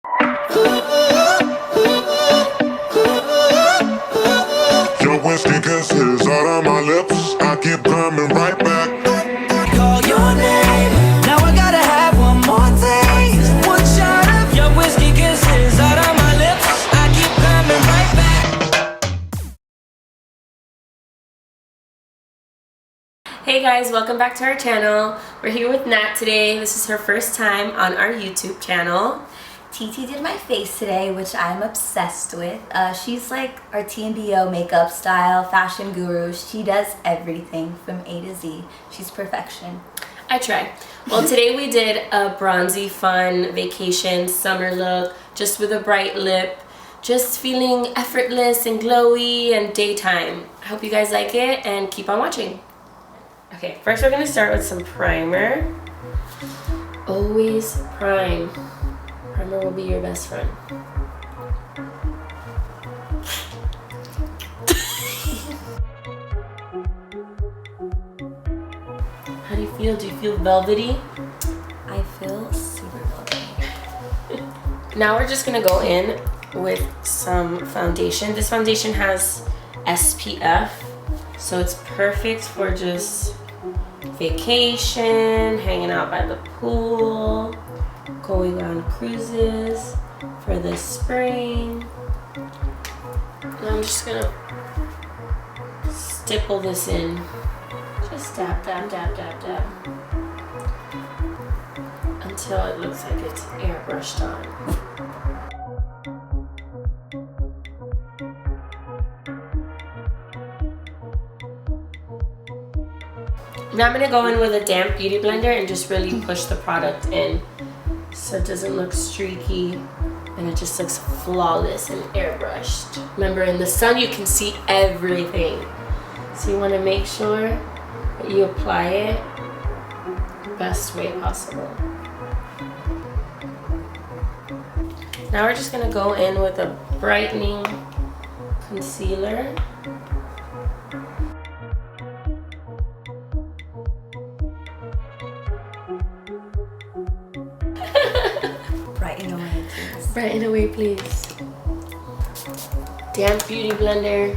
Your whiskey kisses out of my lips. I keep coming right back. Call your name. Now I gotta have one more taste. One shot of your whiskey kisses out of my lips. I keep coming right back. Hey guys, welcome back to our channel. We're here with Nat today. This is her first time on our YouTube channel. TT did my face today, which I'm obsessed with. She's like our TMBO makeup style fashion guru. She does everything from A to Z. She's perfection. I try. Well, today we did a bronzy fun vacation summer look, just with a bright lip, just feeling effortless and glowy and daytime. I hope you guys like it and keep on watching. Okay, first we're gonna start with some primer. Always prime. Primer will be your best friend. How do you feel? Do you feel velvety? I feel super velvety. Now we're just gonna go in with some foundation. This foundation has SPF, so it's perfect for just vacation, hanging out by the pool, going on cruises for the spring. And I'm just gonna stipple this in. Just dab, dab, dab, dab, dab. Until it looks like it's airbrushed on. Now I'm gonna go in with a damp beauty blender and just really push the product in so it doesn't look streaky and it just looks flawless and airbrushed. Remember, in the sun you can see everything. So you wanna make sure that you apply it the best way possible. Now we're just gonna go in with a brightening concealer. Brighten away, please. Brighten away, please. Damp beauty blender.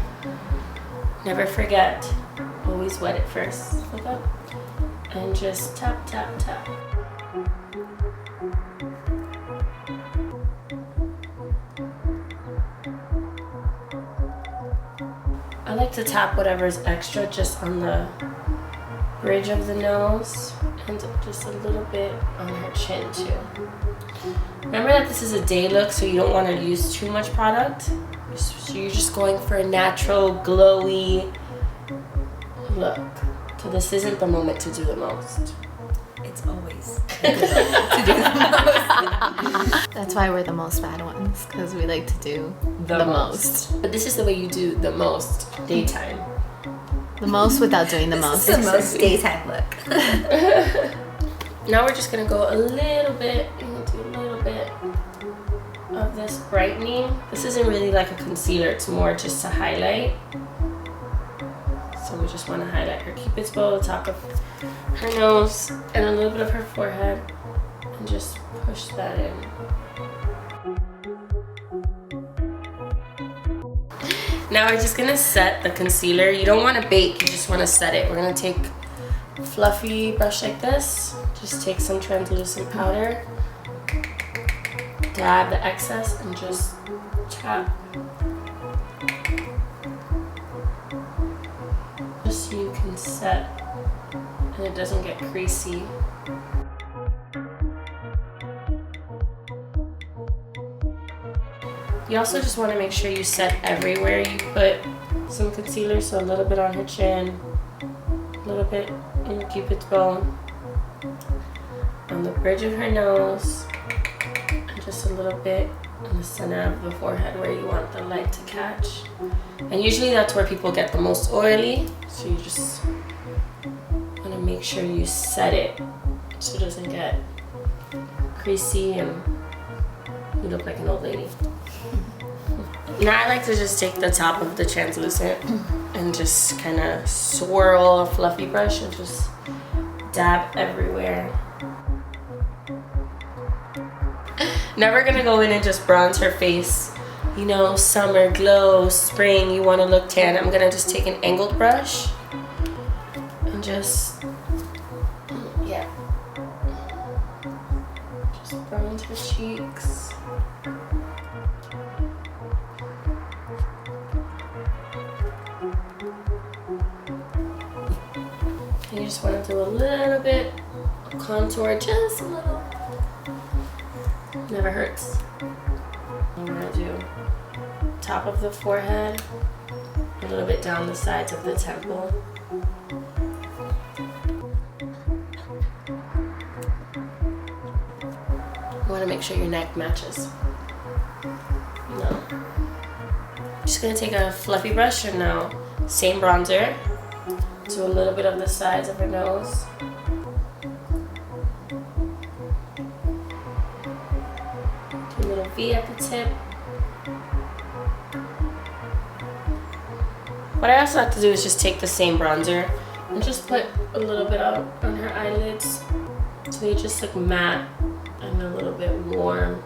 Never forget. Always wet it first. Look up. And just tap, tap, tap. I like to tap whatever's extra just on the bridge of the nose and just a little bit on her chin too. Remember that this is a day look, so you don't want to use too much product. So you're just going for a natural, glowy look. So this isn't the moment to do the most. It's always to do the most. That's why we're the most bad ones, because we like to do the most. But this is the way you do the most daytime. The most without doing the most. This is the most daytime look. Now we're just gonna go a little bit, into a little bit of this brightening. This isn't really like a concealer, it's more just to highlight. So we just want to highlight her cupid's bow, the top of her nose, and a little bit of her forehead, and just push that in. Now we're just gonna set the concealer. You don't want to bake, you just want to set it. We're gonna take a fluffy brush like this, just take some translucent powder, dab the excess, and just tap. Just so you can set and it doesn't get creasy. You also just want to make sure you set everywhere you put some concealer, so a little bit on her chin, a little bit in the cupid's bow, on the bridge of her nose, and just a little bit in the center of the forehead where you want the light to catch. And usually that's where people get the most oily, so you just want to make sure you set it so it doesn't get creasy and you look like an old lady. Now I like to just take the top of the translucent and just kind of swirl a fluffy brush and just dab everywhere. Never gonna go in and just bronze her face. You know, summer glow, spring, you wanna look tan. I'm gonna just take an angled brush and just, yeah. Just bronze her cheeks. And you just wanna do a little bit of contour, just a little. Never hurts. I'm gonna do top of the forehead, a little bit down the sides of the temple. You want to make sure your neck matches. No. Just gonna take a fluffy brush and now same bronzer. Do a little bit of the sides of her nose. Do a little V at the tip. What I also like to do is just take the same bronzer and just put a little bit on her eyelids so they just look matte and a little bit warm.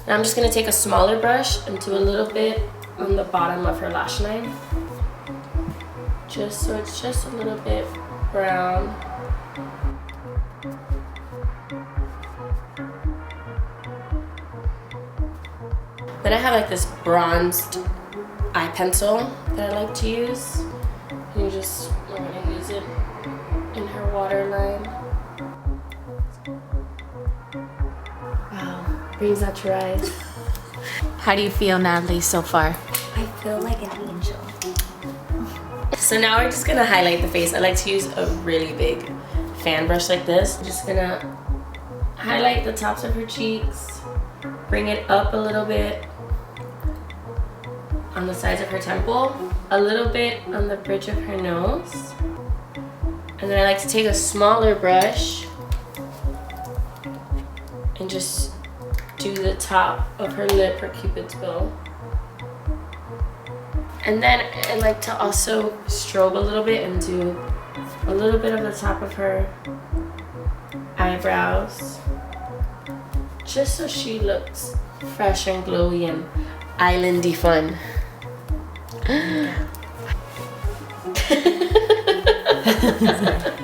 Now I'm just going to take a smaller brush and do a little bit on the bottom of her lash line. Just so it's just a little bit brown. Then I have like this bronzed eye pencil that I like to use. And you just are gonna use it in her waterline. Wow, brings out your eyes. How do you feel, Natalie, so far? I feel like an angel. So now we're just gonna highlight the face. I like to use a really big fan brush like this. I'm just gonna highlight the tops of her cheeks, bring it up a little bit on the sides of her temple, a little bit on the bridge of her nose. And then I like to take a smaller brush and just do the top of her lip, her cupid's bow. And then I like to also strobe a little bit and do a little bit of the top of her eyebrows, just so she looks fresh and glowy and islandy fun.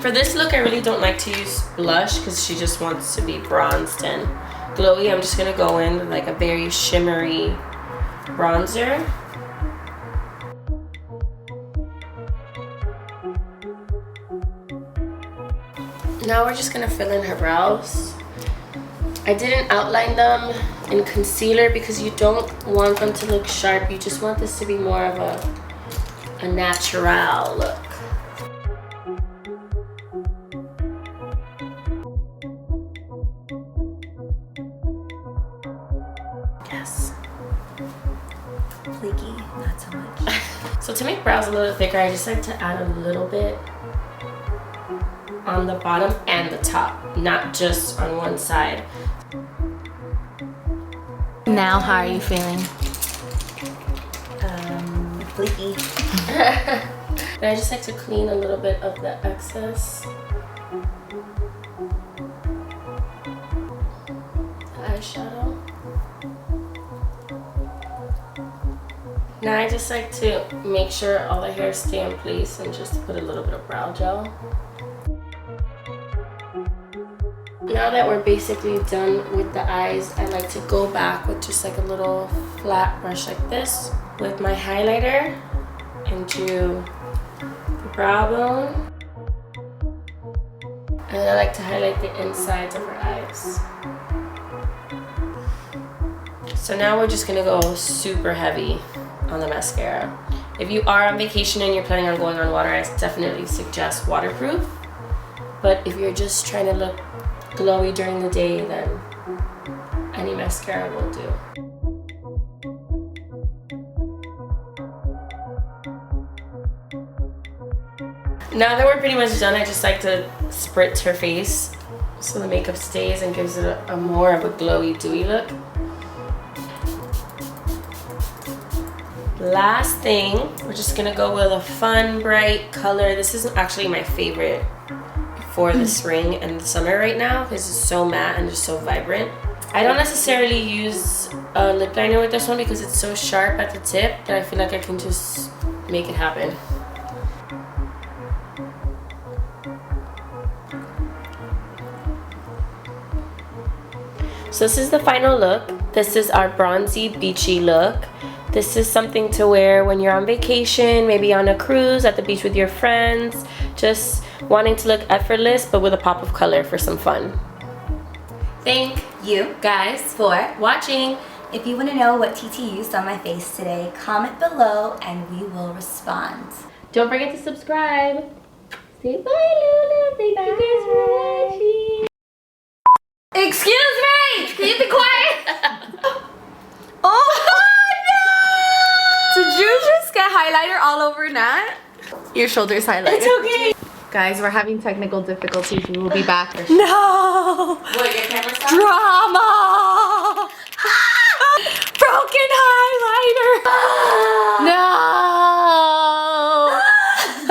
For this look, I really don't like to use blush because she just wants to be bronzed and glowy. I'm just gonna go in with like a very shimmery bronzer. Now we're just gonna fill in her brows. I didn't outline them in concealer because you don't want them to look sharp. You just want this to be more of a natural look. Yes. Flaky, not so much. So to make brows a little thicker, I just like to add a little bit on the bottom and the top, not just on one side. Now, how are you feeling? Flaky. And I just like to clean a little bit of the excess. The eyeshadow. Now I just like to make sure all the hairs stay in place and just put a little bit of brow gel. Now that we're basically done with the eyes, I like to go back with just like a little flat brush like this with my highlighter and do the brow bone. And then I like to highlight the insides of her eyes. So now we're just gonna go super heavy on the mascara. If you are on vacation and you're planning on going on water, I definitely suggest waterproof. But if you're just trying to look glowy during the day, then any mascara will do. Now that we're pretty much done, I just like to spritz her face so the makeup stays and gives it a more of a glowy, dewy look. Last thing, we're just gonna go with a fun, bright color. This is actually my favorite for the spring and the summer right now because it's so matte and just so vibrant. I don't necessarily use a lip liner with this one because it's so sharp at the tip that I feel like I can just make it happen. So this is the final look. This is our bronzy beachy look. This is something to wear when you're on vacation, maybe on a cruise, at the beach with your friends, just wanting to look effortless but with a pop of color for some fun. Thank You guys for watching. If you want to know what TT used on my face today, comment below and we will respond. Don't forget to subscribe. Say bye, Lulu. Thank you guys for watching. Excuse me! Can you be quiet? Oh no! Did you just get highlighter all over Nat? Your shoulder's highlighted. It's okay. Guys, we're having technical difficulties. We will be back. No! What, your camera's on? Drama! Broken highlighter! No!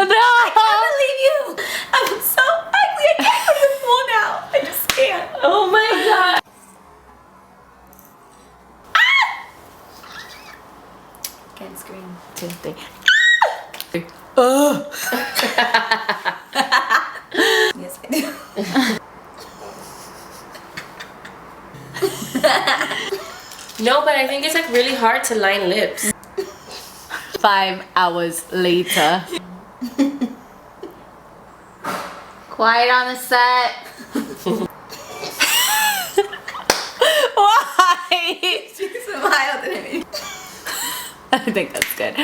No! I can't believe you! I'm so ugly. I can't put the full now. I just can't. Oh my god. Can't scream. 2, 3. Yes, I do. No, but I think it's like really hard to line lips. 5 hours later. Quiet on the set. Why? She smiled at me. I think that's good.